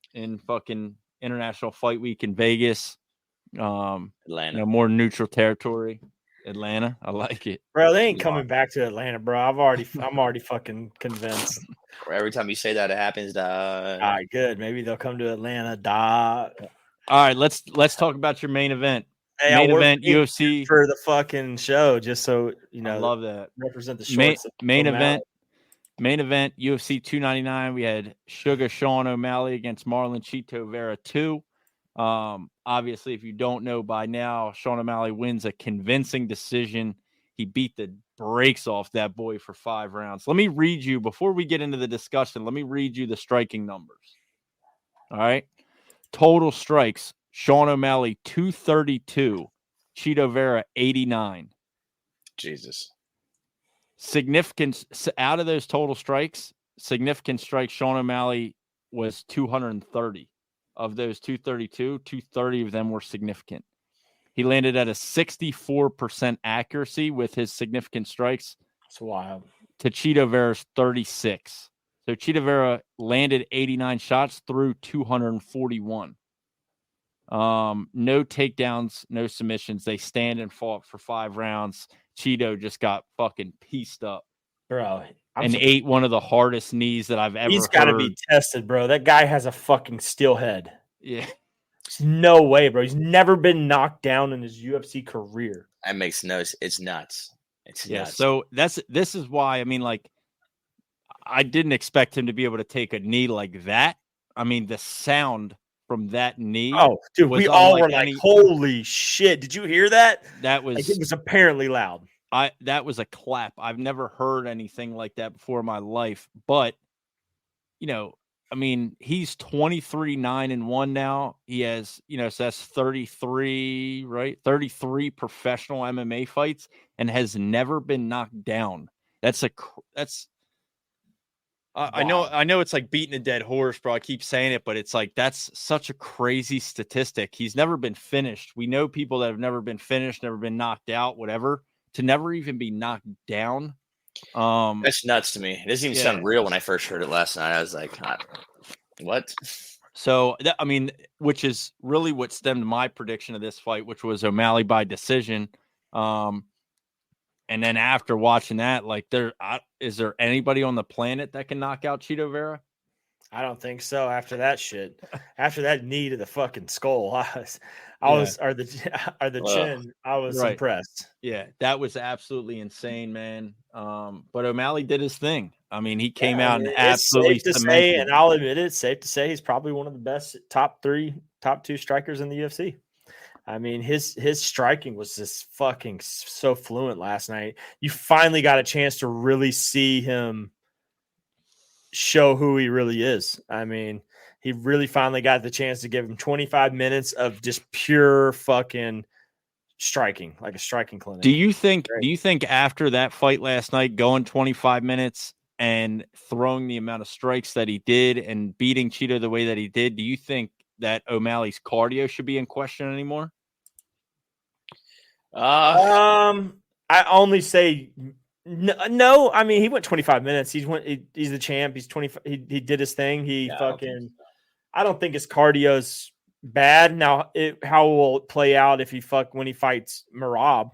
fucking International Fight Week in Vegas. Atlanta, more neutral territory. Atlanta, I like it, bro. They ain't coming back to Atlanta, bro. I'm already fucking convinced. Every time you say that, it happens. All right, good. Maybe they'll come to Atlanta. All right, let's talk about your main event. Hey, main event UFC for the fucking show, just so you know. I love that. Represent the shorts. Main event UFC 299. We had Suga Sean O'Malley against Marlon Chito Vera 2. Obviously, if you don't know by now, Sean O'Malley wins a convincing decision. He beat the brakes off that boy for 5 rounds. Let me read you, before we get into the discussion, let me read you the striking numbers. All right. Total strikes, Sean O'Malley 232, Chito Vera 89. Jesus. significant out of those total strikes, significant strikes, Sean O'Malley was 230. Of those 232, 230 of them were significant. He landed at a 64% accuracy with his significant strikes. That's wild. To Chito Vera's 36. So Chito Vera landed 89 shots through 241. No takedowns, no submissions. They stand and fought for 5 rounds. Chito just got fucking pieced up. Bro. Ate one of the hardest knees that I've ever heard. He's got to be tested, bro. That guy has a fucking steel head. Yeah. There's no way, bro. He's never been knocked down in his UFC career. That makes no sense. It's nuts. It's nuts. So this is why, I mean, like, I didn't expect him to be able to take a knee like that. I mean, the sound from that knee. Oh, dude, we all were like, holy shit. Did you hear that? That was, like, it was apparently loud. That was a clap. I've never heard anything like that before in my life. But, you know, I mean, he's 23-9-1 now. He has, you know, so that's 33, right? 33 professional MMA fights and has never been knocked down. I know it's like beating a dead horse, bro. I keep saying it, but it's like, that's such a crazy statistic. He's never been finished. We know people that have never been finished, never been knocked out, whatever. To never even be knocked down. That's nuts to me. It doesn't even sound real when I first heard it last night. I was like, what? So, I mean, which is really what stemmed my prediction of this fight, which was O'Malley by decision. And then after watching that, like, is there anybody on the planet that can knock out Chito Vera? I don't think so. After that shit, after that knee to the fucking skull, the chin, I was impressed. Yeah, that was absolutely insane, man. But O'Malley did his thing. I mean, he came out and absolutely safe to say, and I'll admit it, it's safe to say he's probably one of the best top 2 strikers in the UFC. I mean, his striking was just fucking so fluent last night. You finally got a chance to really see him show who he really is. I mean, he really finally got the chance to give him 25 minutes of just pure fucking striking, like a striking clinic. Do you think after that fight last night, going 25 minutes and throwing the amount of strikes that he did and beating Chito the way that he did, do you think that O'Malley's cardio should be in question anymore? I only say no. I mean, he went 25 minutes. He's the champ. He's 25. He did his thing. I don't think his cardio's bad. Now, how will it play out if when he fights Merab?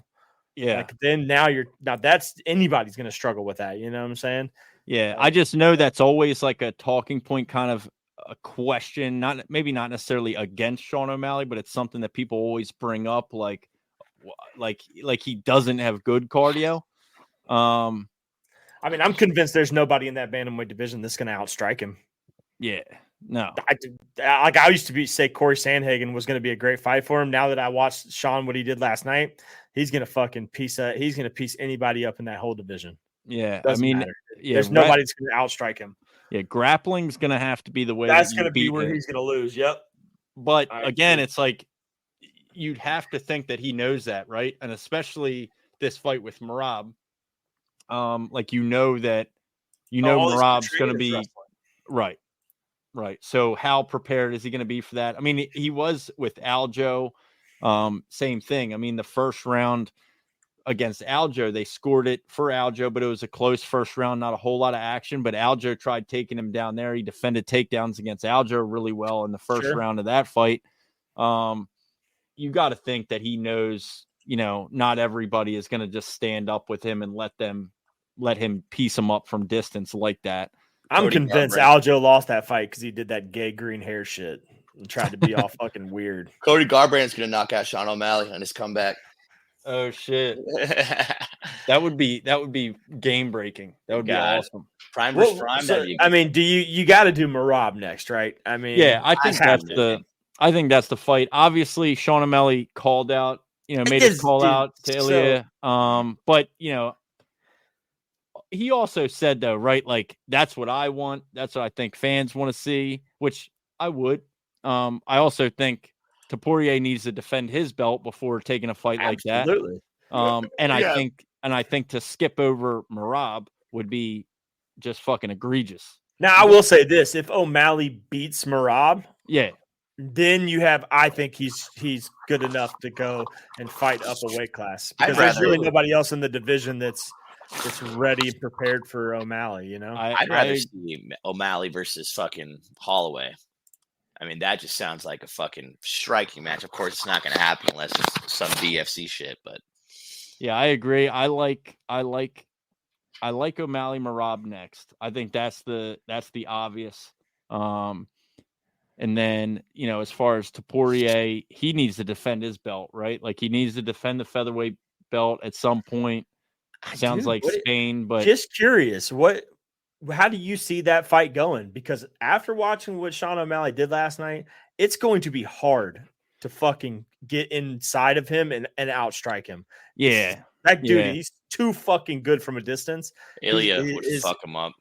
Yeah. Like, then that's anybody's going to struggle with that. You know what I'm saying? Yeah. I just know that's always like a talking point, kind of a question, maybe not necessarily against Sean O'Malley, but it's something that people always bring up. Like he doesn't have good cardio. I mean, I'm convinced there's nobody in that bantamweight division that's going to outstrike him. Yeah, no. I used to say Corey Sandhagen was going to be a great fight for him. Now that I watched Sean, what he did last night, he's going to fucking piece anybody up in that whole division. Yeah, matter. There's nobody that's going to outstrike him. Yeah, grappling's going to have to be the way that's going to be where he's going to lose. Yep. But again, it's like you'd have to think that he knows that, right? And especially this fight with Merab. Like, Merab's going to be right. So how prepared is he going to be for that? I mean, he was with Aljo, same thing. I mean, the first round against Aljo, they scored it for Aljo, but it was a close first round, not a whole lot of action, but Aljo tried taking him down there. He defended takedowns against Aljo really well in the first round of that fight. You got to think that he knows, not everybody is going to just stand up with him and let him piece him up from distance like that. I'm convinced Aljo lost that fight because he did that gay green hair shit and tried to be all fucking weird. Cody Garbrandt's going to knock out Sean O'Malley on his comeback. Oh shit. That would be game breaking. That would be awesome. Prime versus prime. I mean, you got to do Merab next, right? I mean, yeah, I think that's the fight. Obviously, Sean O'Malley called out, made a call out to Ilya. But he also said, though, right, like, that's what I want. That's what I think fans want to see, which I would. I also think Poirier needs to defend his belt before taking a fight like that. Absolutely. And I I think to skip over Merab would be just fucking egregious. Now, I will say this: if O'Malley beats Merab, yeah, then I think he's good enough to go and fight up a weight class because I'd there's really rather- nobody else in the division that's ready and prepared for O'Malley. You know, I'd rather see O'Malley versus fucking Holloway. I mean, that just sounds like a fucking striking match. Of course, it's not going to happen unless it's some DFC shit. But yeah, I agree. I like O'Malley Merab next. I think that's the obvious. And then, you know, as far as Poirier, he needs to defend his belt, right? Like he needs to defend the featherweight belt at some point. Sounds like Spain, but just curious, how do you see that fight going? Because after watching what Sean O'Malley did last night, it's going to be hard to fucking get inside of him and outstrike him. Yeah. That dude, he's too fucking good from a distance. Ilya would fuck him up.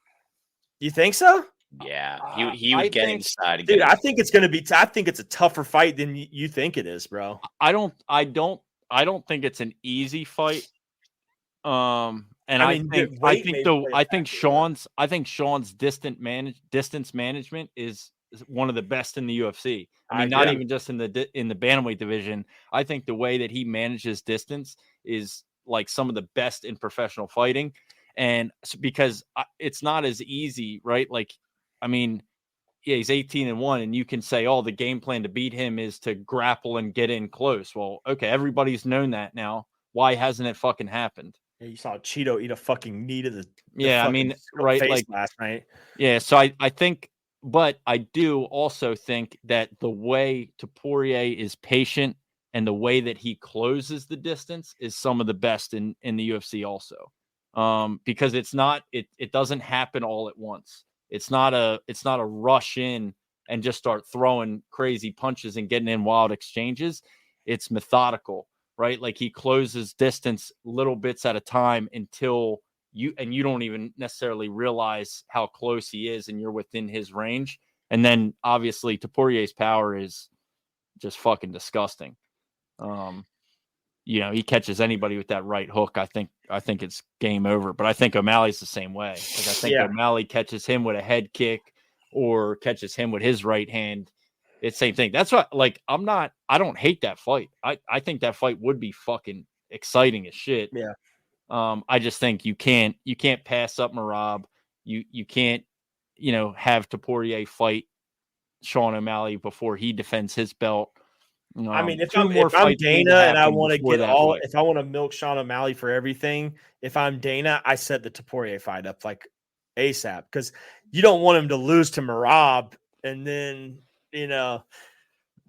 You think so? Yeah, he would get inside. And dude, I think it's gonna be. I think it's a tougher fight than you think it is, bro. I don't think it's an easy fight. And I think Sean's distance management is one of the best in the UFC. I mean, not even just in the bantamweight division. I think the way that he manages distance is like some of the best in professional fighting, and because it's not as easy, right? Like, I mean, yeah, he's 18-1, and you can say, oh, the game plan to beat him is to grapple and get in close. Well, okay, everybody's known that now. Why hasn't it fucking happened? Yeah, you saw Cheeto eat a fucking knee to the I mean, right, like last night. Yeah, so I think, but I do also think that the way Poirier is patient and the way that he closes the distance is some of the best in the UFC also. Because it doesn't happen all at once. It's not a rush in and just start throwing crazy punches and getting in wild exchanges. It's methodical, right? Like he closes distance little bits at a time until you don't even necessarily realize how close he is and you're within his range. And then obviously Poirier's power is just fucking disgusting. You know, he catches anybody with that right hook. I think it's game over, but I think O'Malley's the same way. Like I think O'Malley catches him with a head kick or catches him with his right hand. It's the same thing. That's what, like, I don't hate that fight. I think that fight would be fucking exciting as shit. Yeah. I just think you can't pass up Merab. You can't, you know, have Poirier fight Sean O'Malley before he defends his belt. I mean, if I'm Dana and I want to if I want to milk Sean O'Malley for everything, if I'm Dana, I set the Poirier fight up like ASAP because you don't want him to lose to Merab and then, you know,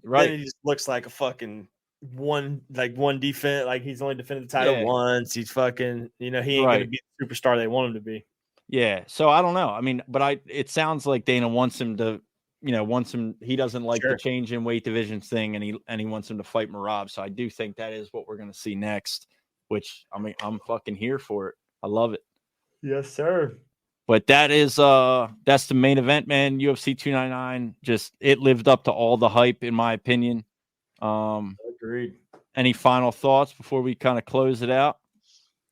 right? Then he just looks like a fucking one defense, like he's only defended the title once. He's fucking, you know, he ain't gonna be the superstar they want him to be. Yeah, so I don't know. I mean, but it sounds like Dana wants him to. You know, he doesn't like the change in weight divisions thing, and he wants him to fight Merab. So I do think that is what we're going to see next. Which I mean, I'm fucking here for it. I love it. Yes, sir. But that's the main event, man. UFC 299. Just it lived up to all the hype, in my opinion. Agreed. Any final thoughts before we kind of close it out?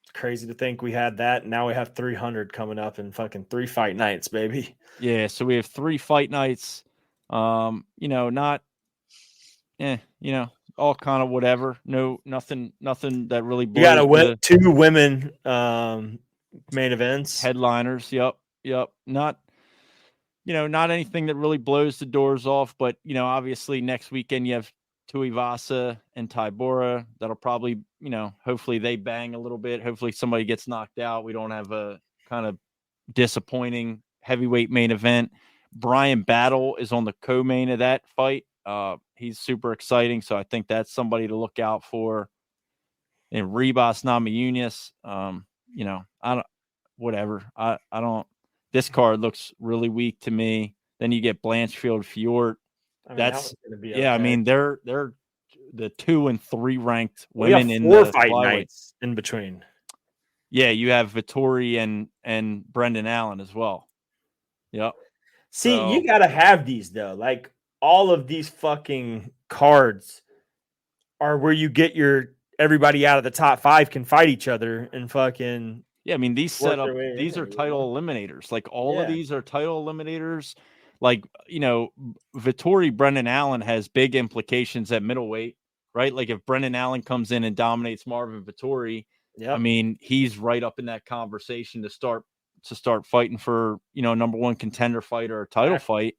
It's crazy to think we had that. And now we have 300 coming up in fucking 3 fight nights, baby. Yeah, so we have 3 fight nights. You know, you know, all kind of whatever. No, nothing that really blows. You got 2 women main events. Headliners. Yep. Not anything that really blows the doors off, but you know, obviously next weekend you have Tuivasa and Tybura. That'll probably, you know, hopefully they bang a little bit. Hopefully somebody gets knocked out. We don't have a kind of disappointing heavyweight main event. Brian Battle is on the co-main of that fight. He's super exciting, so I think that's somebody to look out for. And Ribas Namajunas, you know, I don't. This card looks really weak to me. Then you get Blanchfield Fjord. That's okay. I mean, they're the 2 and 3 ranked women in 4 fight nights in between. Yeah, you have Vittori and Brendan Allen as well. Yep. See, you got to have these, though. Like, all of these fucking cards are where you get your everybody out of the top 5 can fight each other and fucking. Yeah, I mean, these work set up, their way these in are there, title eliminators. Like all of Yeah. these are title eliminators. Like, Vettori Brendan Allen has big implications at middleweight, right? Like if Brendan Allen comes in and dominates Marvin Vettori, I mean, he's right up in that conversation to start fighting for, number one contender fight or a title fight.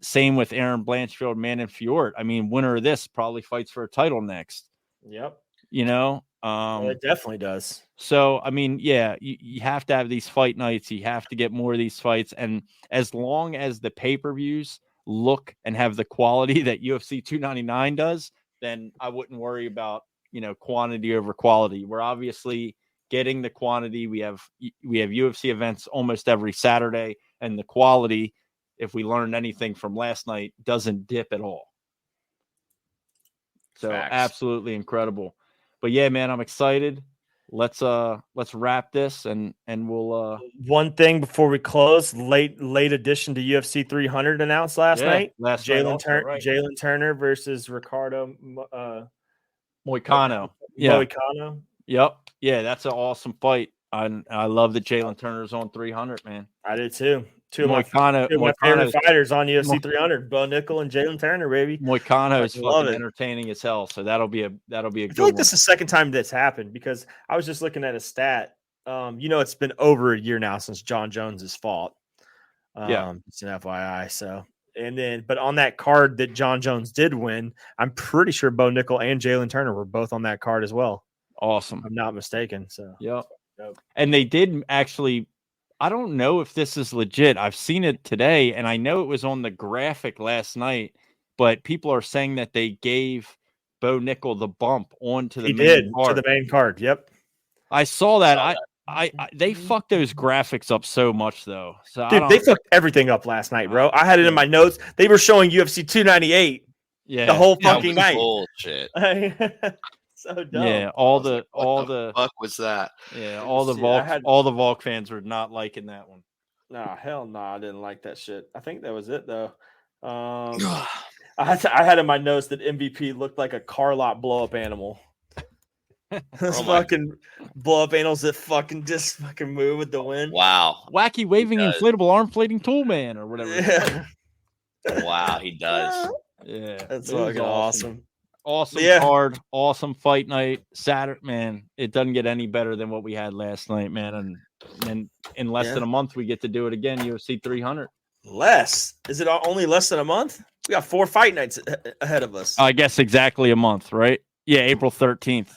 Same with Aaron Blanchfield, Manon Fiort. I mean, winner of this probably fights for a title next. Yep. It definitely does. So, I mean, yeah, you have to have these fight nights. You have to get more of these fights. And as long as the pay-per-views look and have the quality that UFC 299 does, then I wouldn't worry about, quantity over quality. We're obviously getting the quantity. We have UFC events almost every Saturday, and the quality, if we learned anything from last night, doesn't dip at all. So absolutely incredible. But yeah, man, I'm excited. Let's wrap this and we'll one thing before we close, late addition to UFC 300 announced last night. Jalen Turner versus Ricardo Moicano. Moicano. Yep. Yeah, that's an awesome fight. I love that Jalen Turner's on 300, man. I did too. Two of my favorite fighters on UFC 300, Bo Nickel and Jalen Turner, baby. Moicano is fucking entertaining as hell. So that'll be a good I feel like this is the second time that's happened because I was just looking at a stat. It's been over a year now since John Jones's fought. It's an FYI. So, but on that card that John Jones did win, I'm pretty sure Bo Nickel and Jalen Turner were both on that card as well. Awesome. If I'm not mistaken. So, and they did actually. I don't know if this is legit. I've seen it today, and I know it was on the graphic last night, but people are saying that they gave Bo Nickel the bump onto the main card. To the main card. Yep. I saw that. They fucked those graphics up so much, though. So dude, they fucked everything up last night, bro. I had it in my notes. They were showing UFC 298 the whole fucking night. Bullshit. So dumb. Yeah, all the fuck was that? Yeah, all the Volk fans were not liking that one. Nah, hell no, I didn't like that shit. I think that was it though. I had in my notes that MVP looked like a car lot blow up animal. Those fucking blow up animals that fucking just fucking move with the wind. Wow, wacky waving inflatable arm inflating tool man or whatever. Yeah. Wow, he does. Yeah, that's fucking awesome. Awesome card, awesome fight night. Saturday, man, it doesn't get any better than what we had last night, man. And in less than a month, we get to do it again. UFC 300. Less? Is it only less than a month? We got 4 fight nights ahead of us. I guess exactly a month, right? Yeah, April 13th.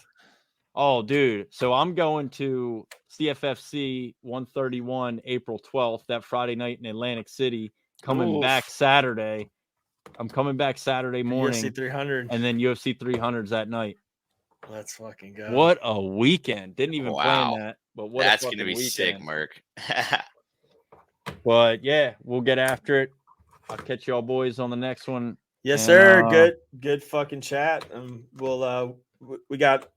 Oh, dude. So I'm going to CFFC 131 April 12th, that Friday night in Atlantic City. Coming back Saturday. I'm coming back Saturday morning. UFC 300. And then UFC 300's that night. Let's fucking go. What a weekend. Didn't even plan that. But what that's going to be sick, Merc. But yeah, we'll get after it. I'll catch y'all boys on the next one. Yes, sir. Good fucking chat. We got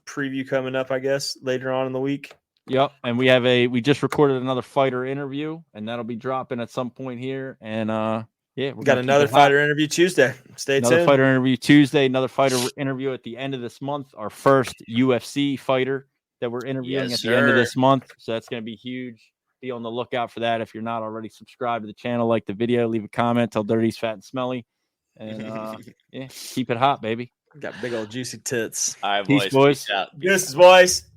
preview coming up, I guess, later on in the week. Yep. And we just recorded another fighter interview, and that'll be dropping at some point here. And we got another fighter interview Tuesday. Stay tuned. Another fighter interview Tuesday. Another fighter interview at the end of this month. Our first UFC fighter that we're interviewing at the end of this month. So that's going to be huge. Be on the lookout for that. If you're not already subscribed to the channel, like the video, leave a comment. Tell Dirty's fat and smelly. And keep it hot, baby. Got big old juicy tits. All right, peace, boys. Peace, boys.